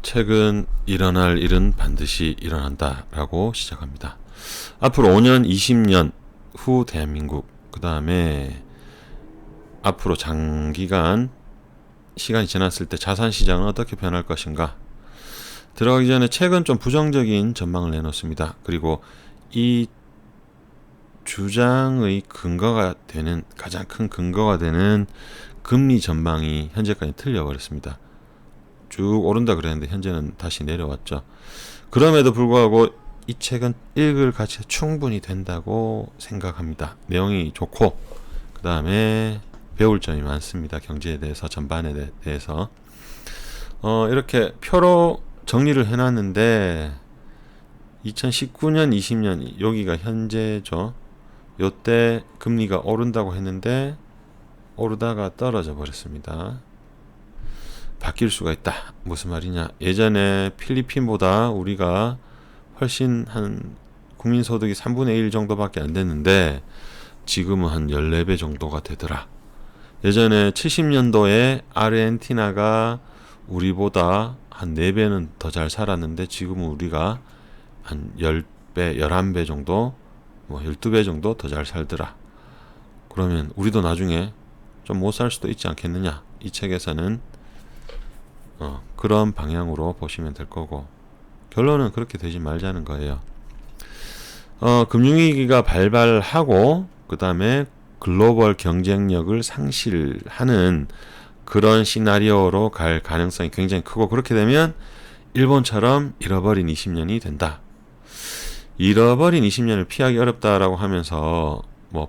최근 일어날 일은 반드시 일어난다 라고 시작합니다. 앞으로 5년, 20년 후 대한민국, 그 다음에 앞으로 장기간 시간이 지났을 때 자산시장은 어떻게 변할 것인가, 들어가기 전에 최근 좀 부정적인 전망을 내놓습니다. 그리고 이 주장의 근거가 되는, 가장 큰 근거가 되는 금리 전망이 현재까지 틀려버렸습니다. 쭉 오른다 그랬는데 현재는 다시 내려왔죠. 그럼에도 불구하고 이 책은 읽을 가치가 충분히 된다고 생각합니다. 내용이 좋고, 그 다음에 배울 점이 많습니다. 경제에 대해서, 전반에 대해서. 이렇게 표로 정리를 해놨는데 2019년, 20년 여기가 현재죠. 요때 금리가 오른다고 했는데 오르다가 떨어져 버렸습니다. 바뀔 수가 있다. 무슨 말이냐? 예전에 필리핀보다 우리가 훨씬 한 국민소득이 3분의 1 정도밖에 안 됐는데 지금은 한 14배 정도가 되더라. 예전에 70년도에 아르헨티나가 우리보다 한 4배는 더 잘 살았는데 지금은 우리가 한 10배, 11배 정도, 12배 정도 더 잘 살더라. 그러면 우리도 나중에 좀 못 살 수도 있지 않겠느냐? 이 책에서는 그런 방향으로 보시면 될 거고, 결론은 그렇게 되지 말자는 거예요. 금융위기가 발발하고 그 다음에 글로벌 경쟁력을 상실하는 그런 시나리오로 갈 가능성이 굉장히 크고, 그렇게 되면 일본처럼 잃어버린 20년이 된다. 잃어버린 20년을 피하기 어렵다라고 하면서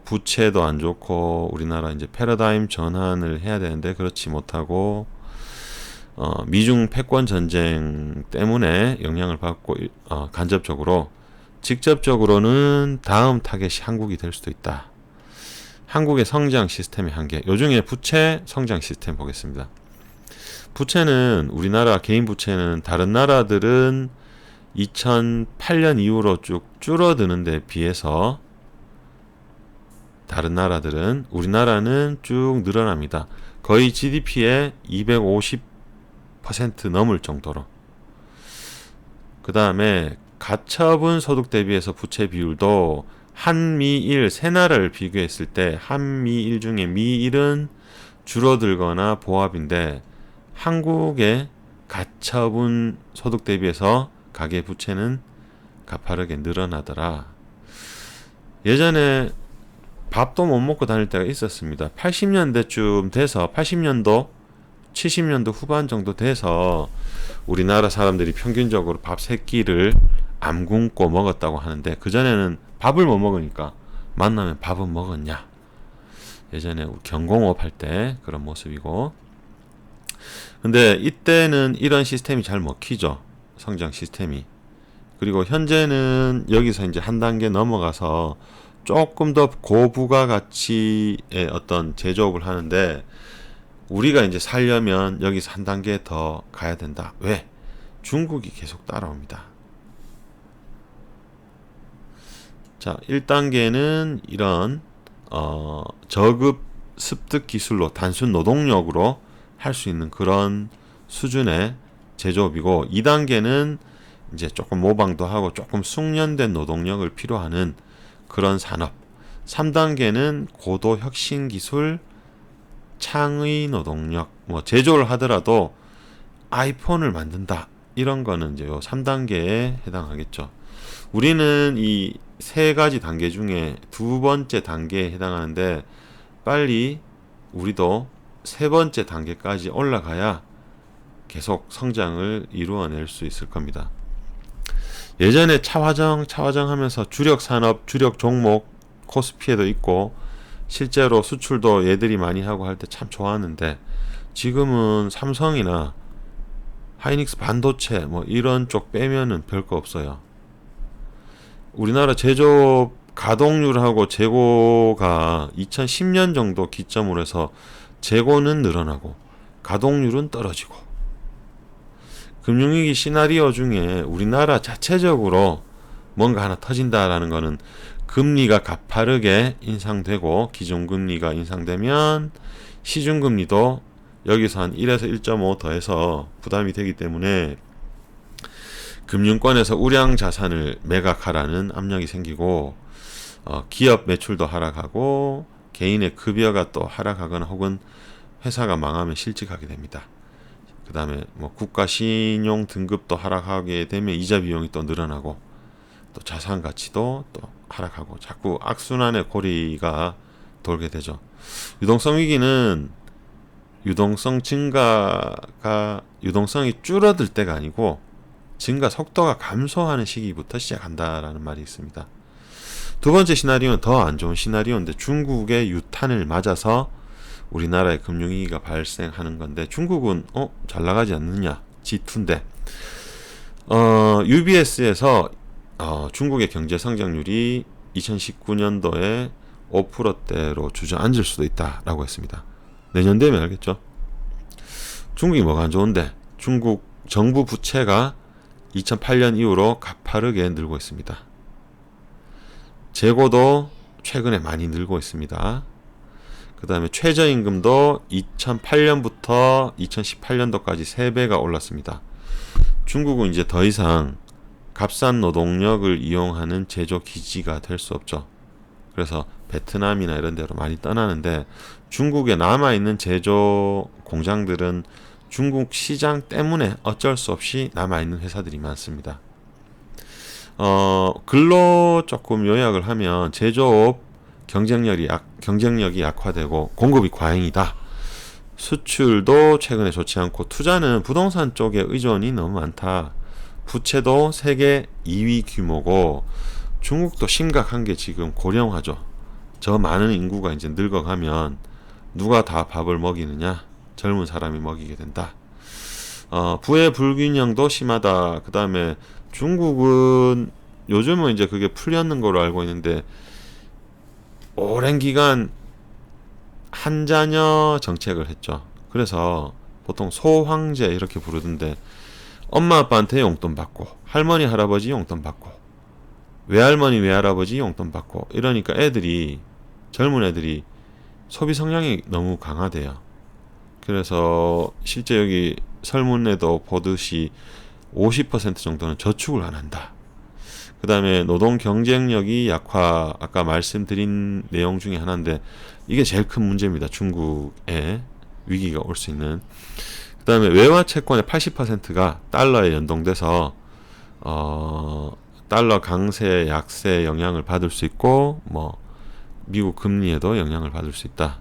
부채도 안 좋고 우리나라 이제 패러다임 전환을 해야 되는데 그렇지 못하고 미중 패권 전쟁 때문에 영향을 받고 간접적으로, 직접적으로는 다음 타겟이 한국이 될 수도 있다. 한국의 성장 시스템의 한계. 요중에 부채 성장 시스템 보겠습니다. 부채는, 우리나라 개인 부채는 다른 나라들은 2008년 이후로 쭉 줄어드는 데 비해서 다른 나라들은, 우리나라는 쭉 늘어납니다. 거의 GDP의 250% 넘을 정도로. 그 다음에 가처분 소득 대비해서 부채 비율도 한미일 세 나라를 비교했을 때 한미일 중에 미일은 줄어들거나 보합인데 한국의 가처분 소득 대비해서 가계 부채는 가파르게 늘어나더라. 예전에 밥도 못 먹고 다닐 때가 있었습니다. 80년대쯤 돼서, 80년도 70년도 후반 정도 돼서 우리나라 사람들이 평균적으로 밥 3끼를 안 굶고 먹었다고 하는데, 그전에는 밥을 못 먹으니까 만나면 밥은 먹었냐. 예전에 경공업 할 때 그런 모습이고, 근데 이때는 이런 시스템이 잘 먹히죠. 성장 시스템이. 그리고 현재는 여기서 이제 한 단계 넘어가서 조금 더 고부가 가치의 어떤 제조업을 하는데, 우리가 이제 살려면 여기서 한 단계 더 가야 된다. 왜? 중국이 계속 따라옵니다. 자, 1단계는 이런 저급 습득 기술로 단순 노동력으로 할 수 있는 그런 수준의 제조업이고, 2단계는 이제 조금 모방도 하고 조금 숙련된 노동력을 필요하는 그런 산업, 3단계는 고도 혁신 기술, 창의 노동력, 제조를 하더라도 아이폰을 만든다, 이런 거는 이제 요 3단계에 해당하겠죠. 우리는 이 세 가지 단계 중에 두 번째 단계에 해당하는데, 빨리 우리도 세 번째 단계까지 올라가야 계속 성장을 이루어낼 수 있을 겁니다. 예전에 차화정 하면서 주력 산업, 주력 종목 코스피에도 있고 실제로 수출도 얘들이 많이 하고 할 때 참 좋았는데, 지금은 삼성이나 하이닉스 반도체 이런 쪽 빼면은 별거 없어요. 우리나라 제조업 가동률하고 재고가 2010년 정도 기점으로 해서 재고는 늘어나고 가동률은 떨어지고, 금융위기 시나리오 중에 우리나라 자체적으로 뭔가 하나 터진다라는 거는 금리가 가파르게 인상되고, 기존금리가 인상되면 시중금리도 여기서 한 1에서 1.5 더해서 부담이 되기 때문에 금융권에서 우량 자산을 매각하라는 압력이 생기고 기업 매출도 하락하고 개인의 급여가 또 하락하거나 혹은 회사가 망하면 실직하게 됩니다. 그 다음에 뭐 국가 신용 등급도 하락하게 되면 이자 비용이 또 늘어나고 또 자산 가치도 또 하락하고 자꾸 악순환의 고리가 돌게 되죠. 유동성 위기는 유동성이 줄어들 때가 아니고 증가 속도가 감소하는 시기부터 시작한다라는 말이 있습니다. 두 번째 시나리오는 더 안 좋은 시나리오인데 중국의 유탄을 맞아서 우리나라의 금융위기가 발생하는 건데 중국은 잘 나가지 않느냐 G2인데 UBS에서 중국의 경제 성장률이 2019년도에 5%대로 주저앉을 수도 있다라고 했습니다. 내년 되면 알겠죠. 중국이 뭐가 안 좋은데 중국 정부 부채가 2008년 이후로 가파르게 늘고 있습니다. 재고도 최근에 많이 늘고 있습니다. 그 다음에 최저임금도 2008년부터 2018년도까지 3배가 올랐습니다. 중국은 이제 더 이상 값싼 노동력을 이용하는 제조 기지가 될 수 없죠. 그래서 베트남이나 이런 데로 많이 떠나는데 중국에 남아있는 제조 공장들은 중국 시장 때문에 어쩔 수 없이 남아있는 회사들이 많습니다. 글로 조금 요약을 하면 제조업 경쟁력이 약화되고 공급이 과잉이다. 수출도 최근에 좋지 않고 투자는 부동산 쪽에 의존이 너무 많다. 부채도 세계 2위 규모고 중국도 심각한 게 지금 고령화죠. 저 많은 인구가 이제 늙어가면 누가 다 밥을 먹이느냐? 젊은 사람이 먹이게 된다. 부의 불균형도 심하다. 그 다음에 중국은 요즘은 이제 그게 풀렸는 걸로 알고 있는데 오랜 기간 한자녀 정책을 했죠. 그래서 보통 소황제 이렇게 부르던데 엄마 아빠한테 용돈 받고 할머니 할아버지 용돈 받고 외할머니 외할아버지 용돈 받고 이러니까 젊은 애들이 소비 성향이 너무 강하대요. 그래서 실제 여기 설문에도 보듯이 50% 정도는 저축을 안 한다. 그 다음에 노동 경쟁력이 약화, 아까 말씀드린 내용 중에 하나인데 이게 제일 큰 문제입니다. 중국에 위기가 올 수 있는. 그 다음에 외화 채권의 80%가 달러에 연동돼서 달러 강세, 약세 영향을 받을 수 있고 미국 금리에도 영향을 받을 수 있다.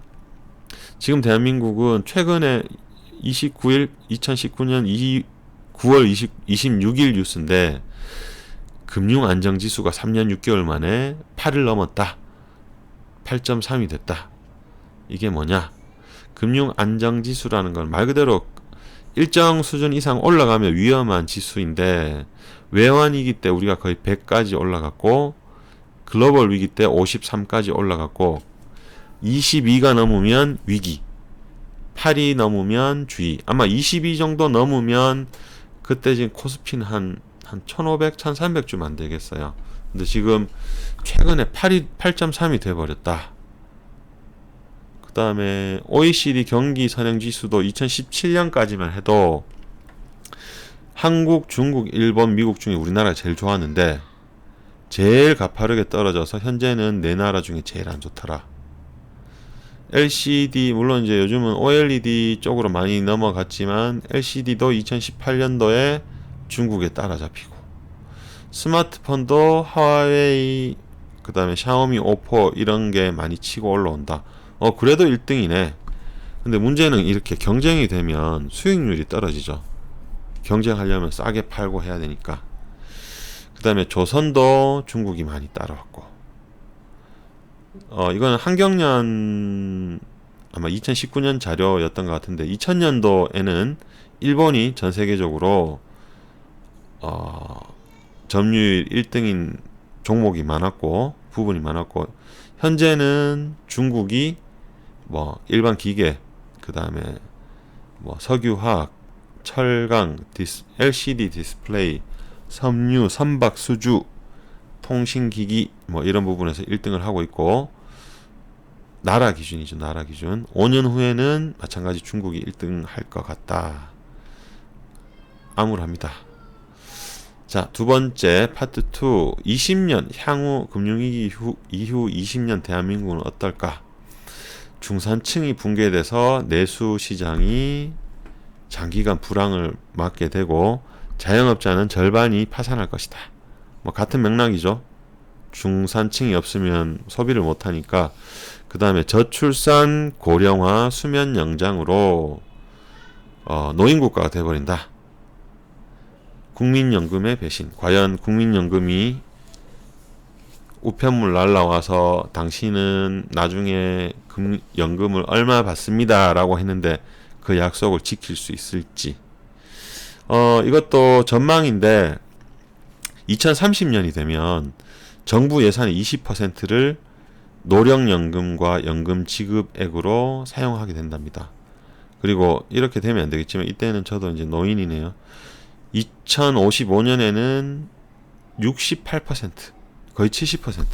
지금 대한민국은 최근에 2019년 9월 26일 뉴스인데 금융안정지수가 3년 6개월 만에 8을 넘었다. 8.3이 됐다. 이게 뭐냐? 금융안정지수라는 건 말 그대로 일정 수준 이상 올라가면 위험한 지수인데 외환위기 때 우리가 거의 100까지 올라갔고 글로벌 위기 때 53까지 올라갔고 22가 넘으면 위기, 8이 넘으면 주의. 아마 22 정도 넘으면 그때 지금 코스피는 한 1500, 1300쯤 안 되겠어요. 근데 지금 최근에 8.3이 돼버렸다. 그 다음에 OECD 경기 선행지수도 2017년까지만 해도 한국, 중국, 일본, 미국 중에 우리나라가 제일 좋았는데 제일 가파르게 떨어져서 현재는 네 나라 중에 제일 안 좋더라. LCD 물론 이제 요즘은 OLED 쪽으로 많이 넘어갔지만 LCD도 2018년도에 중국에 따라잡히고 스마트폰도 화웨이 그 다음에 샤오미, 오포 이런 게 많이 치고 올라온다. 그래도 1등이네. 근데 문제는 이렇게 경쟁이 되면 수익률이 떨어지죠. 경쟁하려면 싸게 팔고 해야 되니까. 그 다음에 조선도 중국이 많이 따라왔고 이거는 한경련 아마 2019년 자료였던 것 같은데 2000년도에는 일본이 전 세계적으로 점유율 1등인 종목이 많았고 부분이 많았고 현재는 중국이 일반 기계 그 다음에 석유화학, 철강, LCD 디스플레이, 섬유, 선박, 수주, 통신기기 이런 부분에서 1등을 하고 있고 나라 기준이죠. 나라 기준 5년 후에는 마찬가지 중국이 1등 할 것 같다. 암울합니다. 자, 두 번째 파트 2. 20년 향후 금융위기 이후 20년 대한민국은 어떨까? 중산층이 붕괴돼서 내수 시장이 장기간 불황을 맞게 되고 자영업자는 절반이 파산할 것이다. 뭐 같은 맥락이죠. 중산층이 없으면 소비를 못하니까. 그 다음에 저출산, 고령화, 수면 영장으로 노인국가가 돼버린다. 국민연금의 배신. 과연 국민연금이 우편물 날라와서 당신은 나중에 연금을 얼마 받습니다 라고 했는데 그 약속을 지킬 수 있을지. 이것도 전망인데 2030년이 되면 정부 예산의 20%를 노령연금과 연금 지급액으로 사용하게 된답니다. 그리고 이렇게 되면 안 되겠지만 이때는 저도 이제 노인이네요. 2055년에는 68%, 거의 70%,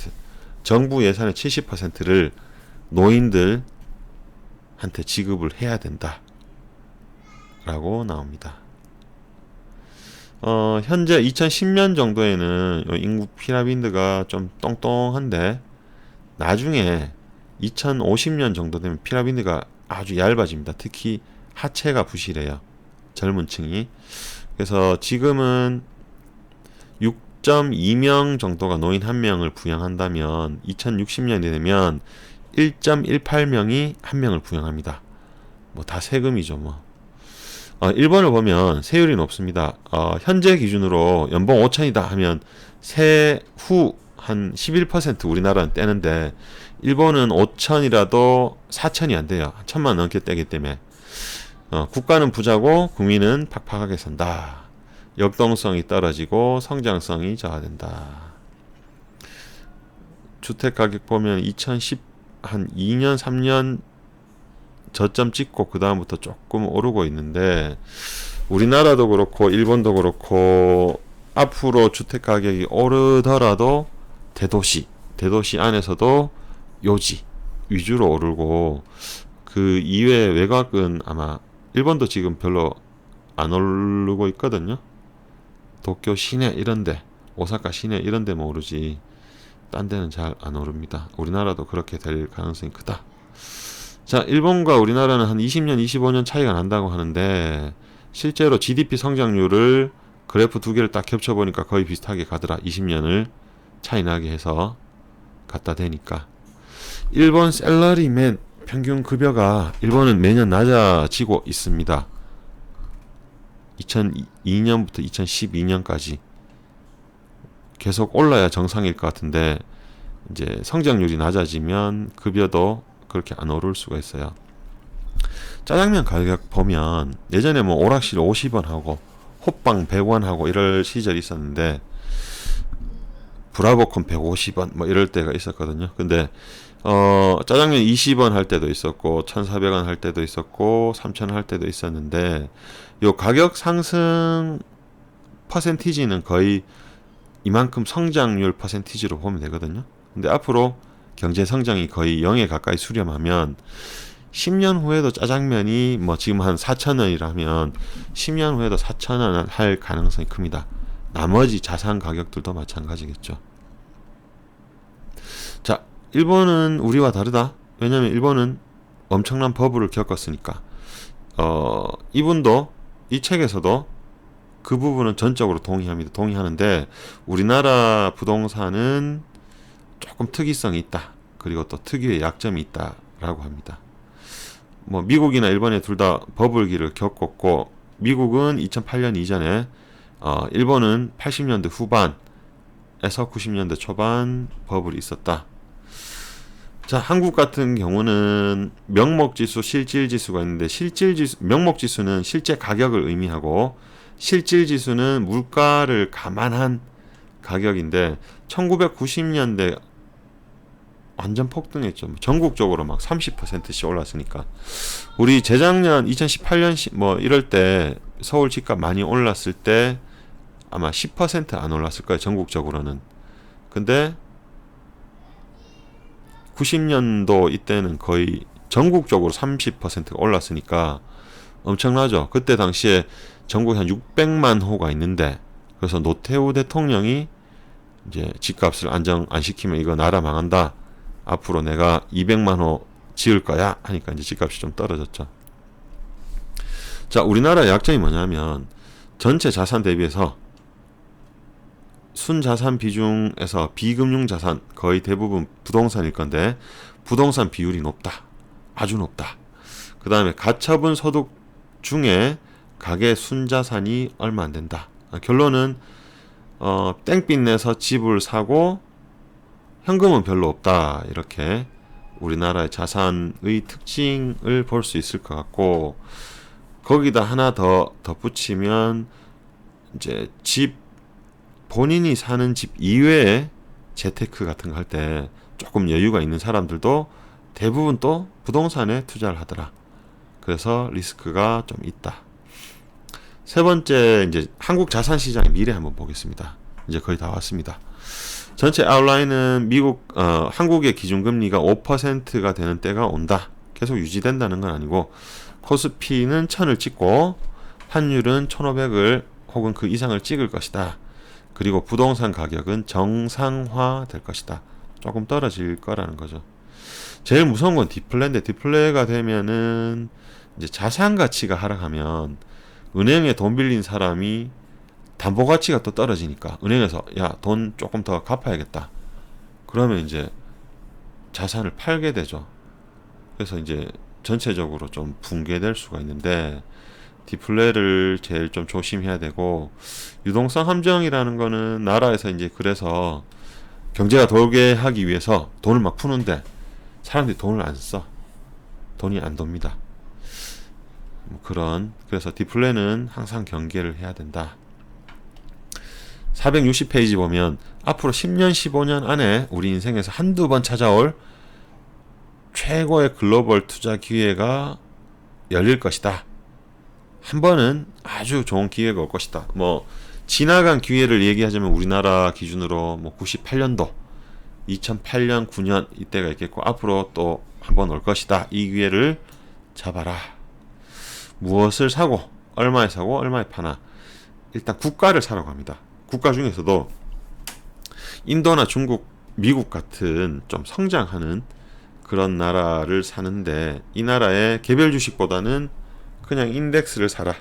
정부 예산의 70%를 노인들한테 지급을 해야 된다 라고 나옵니다. 현재 2010년 정도에는 인구 피라미드가 좀 똥똥한데 나중에 2050년 정도 되면 피라미드가 아주 얇아집니다. 특히 하체가 부실해요. 젊은 층이. 그래서 지금은 6.2명 정도가 노인 1명을 부양한다면 2060년이 되면 1.18명이 1명을 부양합니다. 뭐 다 세금이죠 뭐. 일본을 보면 세율이 높습니다. 현재 기준으로 연봉 5천이다 하면 세후 한 11% 우리나라는 떼는데 일본은 5천이라도 4천이 안 돼요. 1천만 넘게 떼기 때문에 국가는 부자고 국민은 팍팍하게 산다. 역동성이 떨어지고 성장성이 저하된다. 주택가격 보면 2010 한 2년 3년 저점 찍고 그 다음부터 조금 오르고 있는데 우리나라도 그렇고 일본도 그렇고 앞으로 주택가격이 오르더라도 대도시 안에서도 요지 위주로 오르고 그 이외 외곽은 아마 일본도 지금 별로 안 오르고 있거든요. 도쿄 시내 이런데 오사카 시내 이런데 뭐 오르지 딴 데는 잘 안 오릅니다. 우리나라도 그렇게 될 가능성이 크다. 자, 일본과 우리나라는 한 20년, 25년 차이가 난다고 하는데 실제로 GDP 성장률을 그래프 두 개를 딱 겹쳐보니까 거의 비슷하게 가더라. 20년을 차이 나게 해서 갖다 대니까. 일본 셀러리맨 평균 급여가 일본은 매년 낮아지고 있습니다. 2002년부터 2012년까지 계속 올라야 정상일 것 같은데 이제 성장률이 낮아지면 급여도 그렇게 안 오를 수가 있어요. 짜장면 가격 보면 예전에 뭐 오락실 50원 하고 호빵 100원 하고 이럴 시절이 있었는데 브라보콘 150원 뭐 이럴 때가 있었거든요. 근데 짜장면 20원 할 때도 있었고 1,400원 할 때도 있었고 3,000원 할 때도 있었는데 요 가격 상승 퍼센티지는 거의 이만큼 성장률 퍼센티지로 보면 되거든요. 근데 앞으로 경제 성장이 거의 0에 가까이 수렴하면 10년 후에도 짜장면이 뭐 지금 한 4,000원이라면 10년 후에도 4,000원 할 가능성이 큽니다. 나머지 자산 가격들도 마찬가지겠죠. 자, 일본은 우리와 다르다. 왜냐면 일본은 엄청난 버블을 겪었으니까. 이분도 이 책에서도 그 부분은 전적으로 동의합니다. 동의하는데 우리나라 부동산은 조금 특이성이 있다. 그리고 또 특유의 약점이 있다라고 합니다. 뭐 미국이나 일본에 둘 다 버블기를 겪었고 미국은 2008년 이전에 일본은 80년대 후반에서 90년대 초반 버블이 있었다. 자, 한국 같은 경우는 명목지수, 실질지수가 있는데 명목지수는 실제 가격을 의미하고 실질지수는 물가를 감안한 가격인데 1990년대 완전 폭등했죠. 전국적으로 막 30%씩 올랐으니까. 우리 재작년 2018년 뭐 이럴 때 서울 집값 많이 올랐을 때 아마 10% 안 올랐을 거예요. 전국적으로는. 근데 90년도 이때는 거의 전국적으로 30%가 올랐으니까 엄청나죠. 그때 당시에 전국에 한 600만 호가 있는데 그래서 노태우 대통령이 이제 집값을 안정 안 시키면 이거 나라 망한다. 앞으로 내가 200만 호 지을 거야 하니까 이제 집값이 좀 떨어졌죠. 자, 우리나라의 약점이 뭐냐면 전체 자산 대비해서 순자산 비중에서 비금융 자산 거의 대부분 부동산일 건데 부동산 비율이 높다. 아주 높다. 그 다음에 가처분 소득 중에 가계 순자산이 얼마 안 된다. 결론은 땡빚 내서 집을 사고 현금은 별로 없다. 이렇게 우리나라의 자산의 특징을 볼 수 있을 것 같고, 거기다 하나 더 덧붙이면 이제 집 본인이 사는 집 이외에 재테크 같은 거 할 때 조금 여유가 있는 사람들도 대부분 또 부동산에 투자를 하더라. 그래서 리스크가 좀 있다. 세 번째, 이제 한국 자산 시장의 미래 한번 보겠습니다. 이제 거의 다 왔습니다. 전체 아웃라인은 한국의 기준금리가 5%가 되는 때가 온다. 계속 유지된다는 건 아니고, 코스피는 1000을 찍고 환율은 1500을 혹은 그 이상을 찍을 것이다. 그리고 부동산 가격은 정상화 될 것이다. 조금 떨어질 거라는 거죠. 제일 무서운 건 디플레인데, 디플레가 되면은 이제 자산 가치가 하락하면 은행에 돈 빌린 사람이 담보 가치가 또 떨어지니까 은행에서 야, 돈 조금 더 갚아야겠다. 그러면 이제 자산을 팔게 되죠. 그래서 이제 전체적으로 좀 붕괴될 수가 있는데, 디플레를 제일 좀 조심해야 되고, 유동성 함정이라는 거는 나라에서 이제 그래서 경제가 돌게 하기 위해서 돈을 막 푸는데 사람들이 돈을 안 써. 돈이 안 돕니다. 그래서 디플레는 항상 경계를 해야 된다. 460페이지 보면 앞으로 10년, 15년 안에 우리 인생에서 한두 번 찾아올 최고의 글로벌 투자 기회가 열릴 것이다. 한 번은 아주 좋은 기회가 올 것이다. 뭐 지나간 기회를 얘기하자면 우리나라 기준으로 뭐 98년도, 2008년, 9년 이때가 있겠고, 앞으로 또 한 번 올 것이다. 이 기회를 잡아라. 무엇을 사고, 얼마에 사고, 얼마에 파나. 일단 국가를 사라고 합니다. 국가 중에서도 인도나 중국, 미국 같은 좀 성장하는 그런 나라를 사는데, 이 나라의 개별 주식보다는 그냥 인덱스를 사라.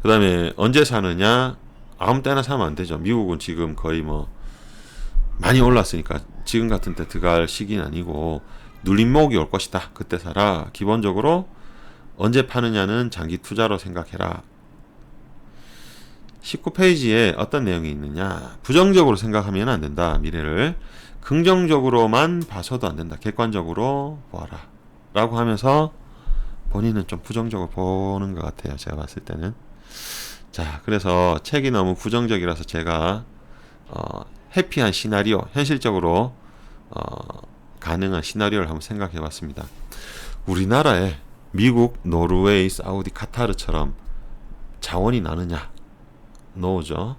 그 다음에 언제 사느냐? 아무 때나 사면 안 되죠. 미국은 지금 거의 뭐 많이 올랐으니까 지금 같은 때 들어갈 시기는 아니고, 눌림목이 올 것이다. 그때 사라. 기본적으로 언제 파느냐는 장기 투자로 생각해라. 19페이지에 어떤 내용이 있느냐? 부정적으로 생각하면 안 된다. 미래를 긍정적으로만 봐서도 안 된다. 객관적으로 보아라. 라고 하면서 본인은 좀 부정적으로 보는 것 같아요. 제가 봤을 때는. 자, 그래서 책이 너무 부정적이라서 제가 해피한 시나리오, 현실적으로 가능한 시나리오를 한번 생각해 봤습니다. 우리나라에 미국, 노르웨이, 사우디, 카타르처럼 자원이 나느냐? 노죠.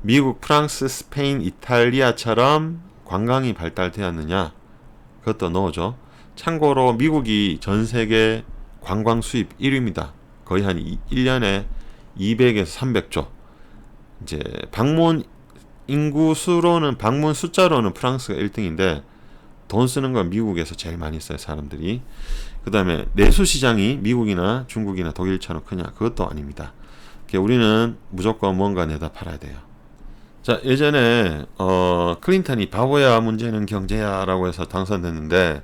미국, 프랑스, 스페인, 이탈리아처럼 관광이 발달되었느냐? 그것도 노죠. 참고로 미국이 전 세계 관광 수입 1위입니다. 거의 한 1년에 200에서 300조. 이제 방문 인구 수로는, 방문 숫자로는 프랑스가 1등인데 돈 쓰는 건 미국에서 제일 많이 써요, 사람들이. 그 다음에 내수 시장이 미국이나 중국이나 독일처럼 크냐? 그것도 아닙니다. 우리는 무조건 뭔가 내다 팔아야 돼요. 자, 예전에 클린턴이 바보야 문제는 경제야 라고 해서 당선됐는데,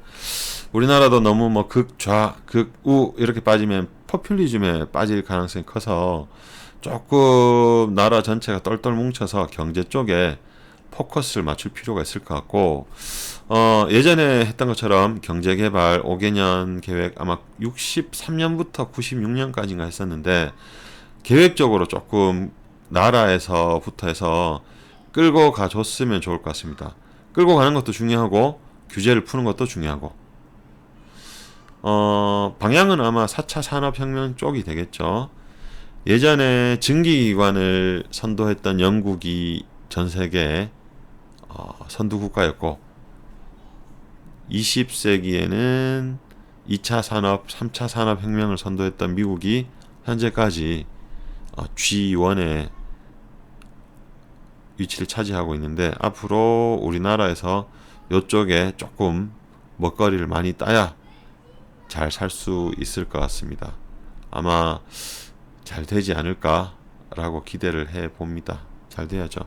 우리나라도 너무 뭐 극좌, 극우 이렇게 빠지면 포퓰리즘에 빠질 가능성이 커서 조금 나라 전체가 똘똘 뭉쳐서 경제 쪽에 포커스를 맞출 필요가 있을 것 같고, 예전에 했던 것처럼 경제개발 5개년 계획 아마 63년부터 96년까지인가 했었는데, 계획적으로 조금 나라에서부터 해서 끌고 가줬으면 좋을 것 같습니다. 끌고 가는 것도 중요하고 규제를 푸는 것도 중요하고, 방향은 아마 4차 산업혁명 쪽이 되겠죠. 예전에 증기기관을 선도했던 영국이 전 세계 선두국가였고, 20세기에는 2차 산업, 3차 산업혁명을 선도했던 미국이 현재까지 G1의 위치를 차지하고 있는데, 앞으로 우리나라에서 이쪽에 조금 먹거리를 많이 따야 잘 살 수 있을 것 같습니다. 아마 잘 되지 않을까 라고 기대를 해 봅니다. 잘 돼야죠.